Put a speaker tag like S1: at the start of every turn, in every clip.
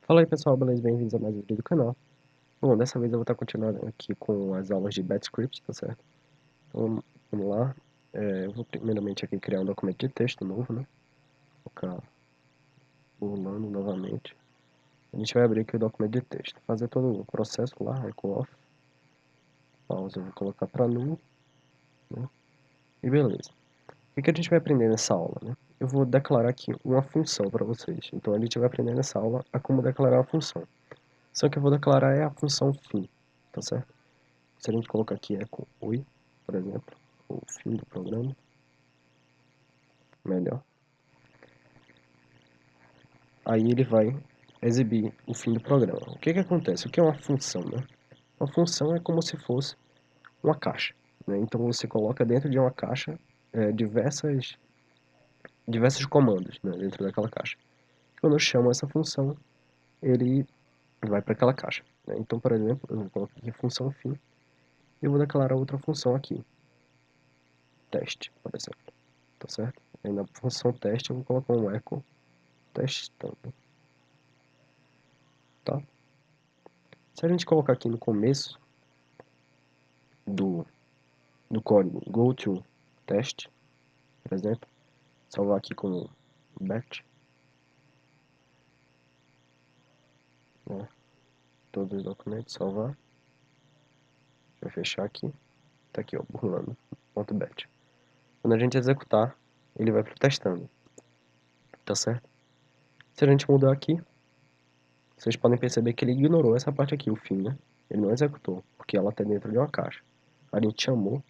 S1: Fala aí pessoal, beleza? Bem-vindos a mais um vídeo do canal. Bom, dessa vez eu vou estar continuando aqui com as aulas de BatScript, tá certo? Então, vamos lá. Eu vou primeiramente aqui criar um documento de texto novo, né? Vou colocar pulando novamente. A gente vai abrir aqui o documento de texto. Fazer todo o processo lá, echo off. Pausa, eu vou colocar para null, né? E beleza. O que a gente vai aprender nessa aula, né? Eu vou declarar aqui uma função para vocês. Então a gente vai aprender nessa aula a como declarar uma função. Só que eu vou declarar é a função fim, tá certo? Se a gente colocar aqui echo oi, por exemplo, o fim do programa, melhor. Aí ele vai exibir o fim do programa. O que acontece? O que é uma função, né? Uma função é como se fosse uma caixa, né? Então você coloca dentro de uma caixa diversos comandos, né, dentro daquela caixa. Quando eu chamo essa função, ele vai para aquela caixa, né? Então, por exemplo, eu vou colocar aqui a função fim e eu vou declarar outra função aqui, teste, por exemplo, tá certo? Aí na função teste eu vou colocar um echo testando, tá? Se a gente colocar aqui no começo do, do código go to test, por exemplo, salvar aqui como batch, né, todos os documentos, salvar, deixa eu fechar aqui, tá aqui, ó, burlando.batch. Quando a gente executar, ele vai pro testando, tá certo? Se a gente mudar aqui, vocês podem perceber que ele ignorou essa parte aqui, o fim, né? Ele não executou, porque ela está dentro de uma caixa. A gente chamou,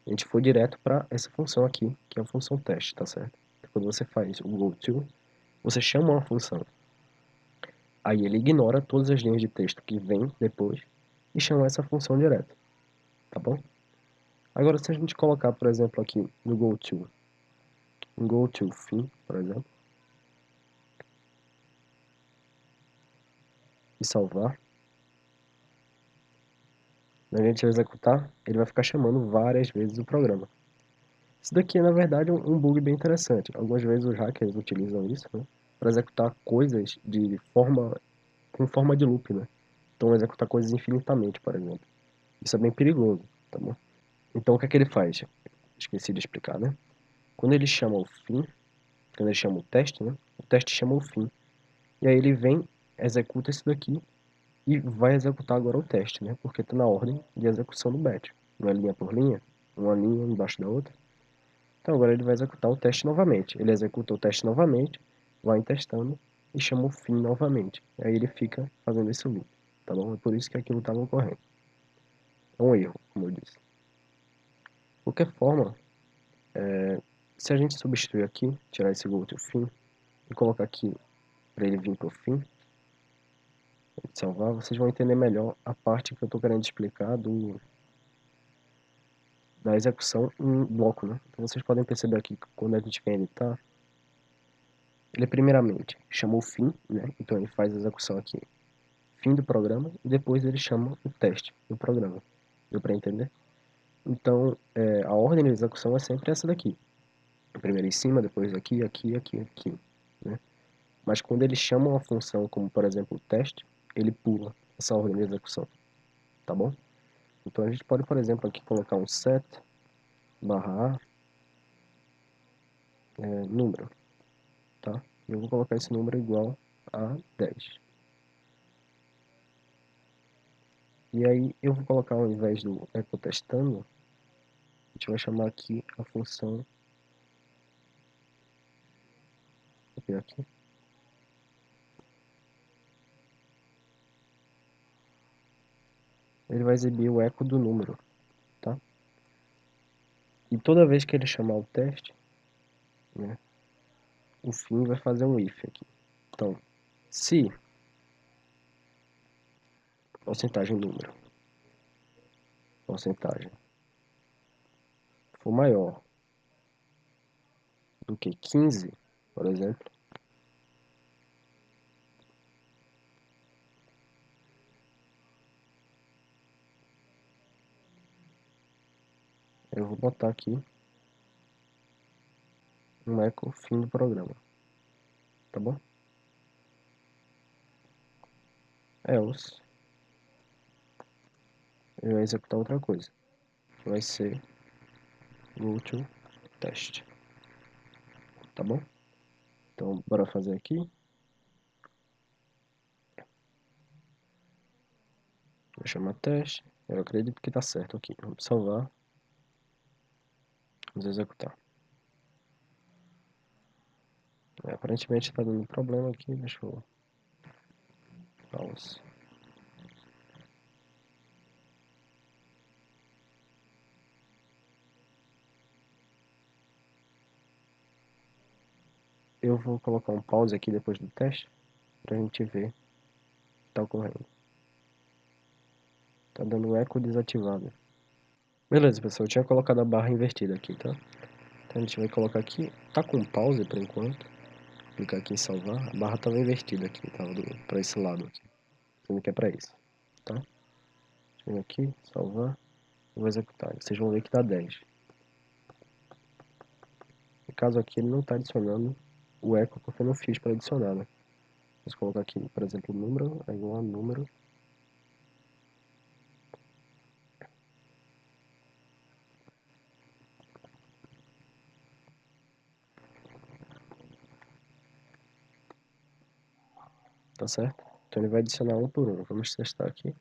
S1: a gente foi direto para essa função aqui, que é a função teste, tá certo? Então, quando você faz o goTo, você chama uma função. Aí ele ignora todas as linhas de texto que vem depois e chama essa função direto, tá bom? Agora, se a gente colocar, por exemplo, aqui no goTo, um goToFim, por exemplo, e salvar, a gente executar, ele vai ficar chamando várias vezes o programa. Isso daqui é, na verdade, um bug bem interessante. Algumas vezes os hackers utilizam isso, né, para executar coisas com forma de loop, né? Então, executar coisas infinitamente, por exemplo. Isso é bem perigoso, tá bom? Então, o que é que ele faz? Esqueci de explicar, né? Quando ele chama o fim, quando ele chama o teste, né? O teste chama o fim. E aí ele vem, executa isso daqui e vai executar agora o teste, né? Porque está na ordem de execução do batch. Não é linha por linha, uma linha embaixo da outra. Então agora ele vai executar o teste novamente. Ele executa o teste novamente, vai testando e chama o fim novamente. Aí ele fica fazendo esse loop, tá bom? É por isso que aquilo estava ocorrendo. É um erro, como eu disse. De qualquer forma, se a gente substituir aqui, tirar esse go to fim e colocar aqui para ele vir para o fim, salvar, vocês vão entender melhor a parte que eu estou querendo explicar da execução em bloco, né? Então vocês podem perceber aqui que quando a gente vem editar, ele primeiramente chama o fim, né? Então ele faz a execução aqui, fim do programa, e depois ele chama o teste do programa. Deu para entender? Então, a ordem de execução é sempre essa daqui. Primeiro em cima, depois aqui, aqui, aqui, aqui, né? Mas quando ele chama uma função, como por exemplo o teste, ele pula essa ordem de execução, tá bom? Então a gente pode, por exemplo, aqui colocar um set barra número, tá? Eu vou colocar esse número igual a 10. E aí eu vou colocar ao invés do echo testando, a gente vai chamar aqui a função, vou copiar aqui, ele vai exibir o eco do número, tá? E toda vez que ele chamar o teste, né, o fim vai fazer um if aqui. Então, se porcentagem número, porcentagem for maior do que 15, por exemplo, eu vou botar aqui um eco fim do programa, tá bom? else, ele vai executar outra coisa, que vai ser go to test, tá bom? Então, bora fazer aqui. Vou chamar teste. Eu acredito que tá certo aqui. Vamos salvar. Vamos executar. Aparentemente tá dando problema aqui. Deixa eu... Pause. Eu vou colocar um pause aqui depois do teste, pra gente ver o que tá ocorrendo. Tá dando eco desativado. Beleza, pessoal, eu tinha colocado a barra invertida aqui, tá? Então a gente vai colocar aqui, tá com pause por enquanto. Clicar aqui em salvar, a barra tava invertida aqui, tava pra esse lado aqui. Sendo que é pra isso, tá? Chega aqui, salvar, e vou executar. Vocês vão ver que dá 10. No caso aqui ele não tá adicionando o eco porque eu não fiz para adicionar, né? Vamos colocar aqui, por exemplo, o número é igual a número. Tá certo? Então ele vai adicionar um por um. Vamos testar aqui.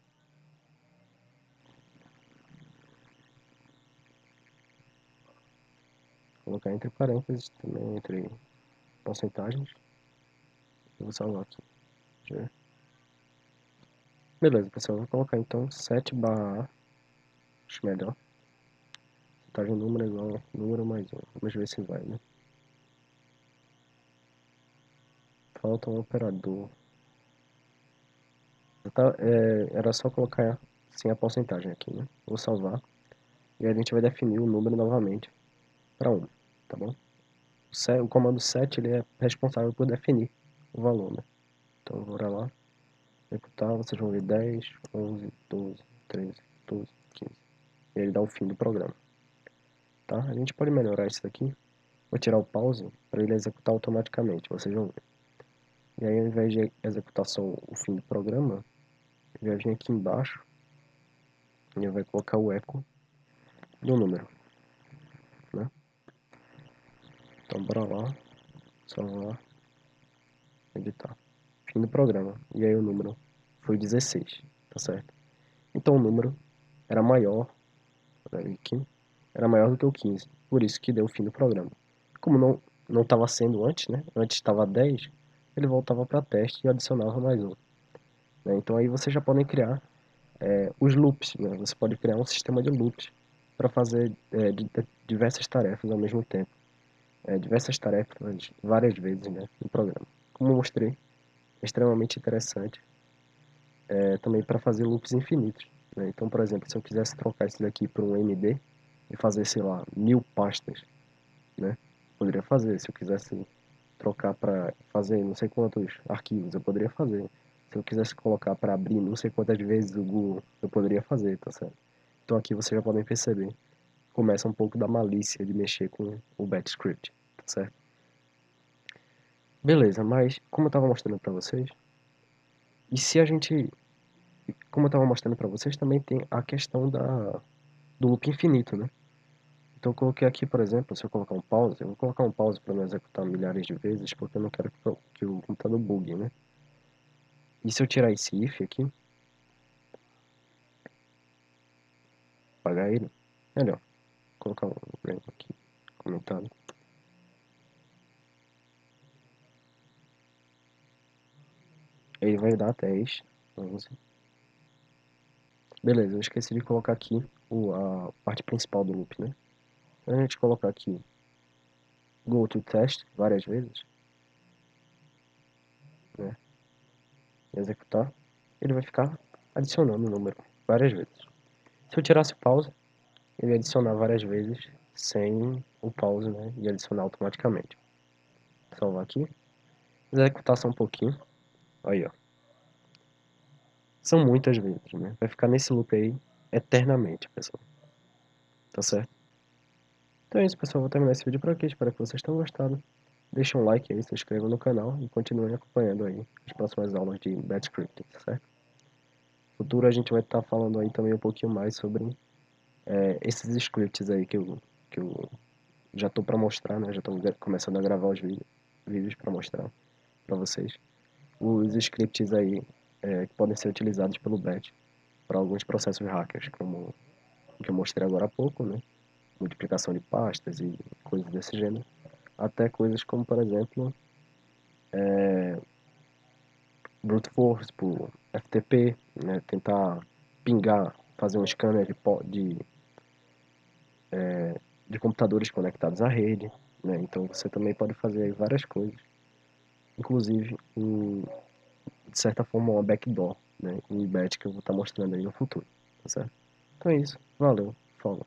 S1: Colocar entre parênteses, também entre porcentagens. Eu vou salvar aqui. Deixa eu ver. Beleza, pessoal. Eu vou colocar então 7 barra A. Acho melhor. Porcentagem número é igual a número mais um. Vamos ver se vai, né? Falta um operador. Era só colocar sem a porcentagem aqui, né? Vou salvar. E aí a gente vai definir o número novamente para 1, tá bom? O comando set ele é responsável por definir o valor, né? Então, bora lá, executar, vocês vão ver 10, 11, 12, 13, 14, 15. E ele dá o fim do programa, tá? A gente pode melhorar isso daqui. Vou tirar o pause para ele executar automaticamente, vocês vão ver. E aí, ao invés de executar só o fim do programa, ele vai vir aqui embaixo e ele vai colocar o eco do número, né? Então, bora lá, salvar, editar. Fim do programa. E aí o número foi 16, tá certo? Então o número era maior, aqui, era maior do que o 15, por isso que deu o fim do programa. Como não estava sendo antes, né? Antes estava 10, ele voltava para teste e adicionava mais um. Né? Então aí vocês já podem criar os loops, né? Você pode criar um sistema de loops para fazer diversas tarefas ao mesmo tempo. Diversas tarefas várias vezes, né, no programa. Como eu mostrei, é extremamente interessante também para fazer loops infinitos. Né? Então, por exemplo, se eu quisesse trocar isso daqui para um MD e fazer, sei lá, 1000 pastas, né? Poderia fazer. Se eu quisesse trocar para fazer não sei quantos arquivos, eu poderia fazer. Se eu quisesse colocar para abrir não sei quantas vezes o Google, eu poderia fazer, tá certo? Então aqui vocês já podem perceber. Começa um pouco da malícia de mexer com o batch script, tá certo? Beleza, mas como eu estava mostrando para vocês, e se a gente, como eu estava mostrando para vocês, também tem a questão do loop infinito, né? Então eu coloquei aqui, por exemplo, se eu colocar um pause, eu vou colocar um pause para não executar milhares de vezes, porque eu não quero que o computador bugue, né? E se eu tirar esse if aqui, apagar ele, melhor, colocar um branco aqui, comentado. Ele vai dar 10, 11. Beleza, eu esqueci de colocar aqui a parte principal do loop, né? Então a gente colocar aqui go to test várias vezes, né? E executar, ele vai ficar adicionando o número várias vezes. Se eu tirasse o pause, ele ia adicionar várias vezes sem o pause, né? E adicionar automaticamente. Salvar aqui. Executar só um pouquinho. Aí, ó. São muitas vezes, né? Vai ficar nesse loop aí eternamente, pessoal. Tá certo? Então é isso, pessoal. Vou terminar esse vídeo por aqui. Espero que vocês tenham gostado. Deixa um like aí, se inscreva no canal e continuem acompanhando aí as próximas aulas de Bad Scripting, tá certo? futuro a gente vai estar falando aí também um pouquinho mais sobre esses scripts aí que eu já estou para mostrar, né? Já estou começando a gravar os vídeos para mostrar para vocês. Os scripts aí que podem ser utilizados pelo BET para alguns processos hackers, como o que eu mostrei agora há pouco, né? Multiplicação de pastas e coisas desse gênero. Até coisas como, por exemplo, brute force por FTP, né? Tentar pingar, fazer um scanner de computadores conectados à rede, né? Então você também pode fazer aí várias coisas, inclusive, de certa forma, uma backdoor, né? Em bet que eu vou estar mostrando aí no futuro, tá certo? Então é isso. Valeu. Falou.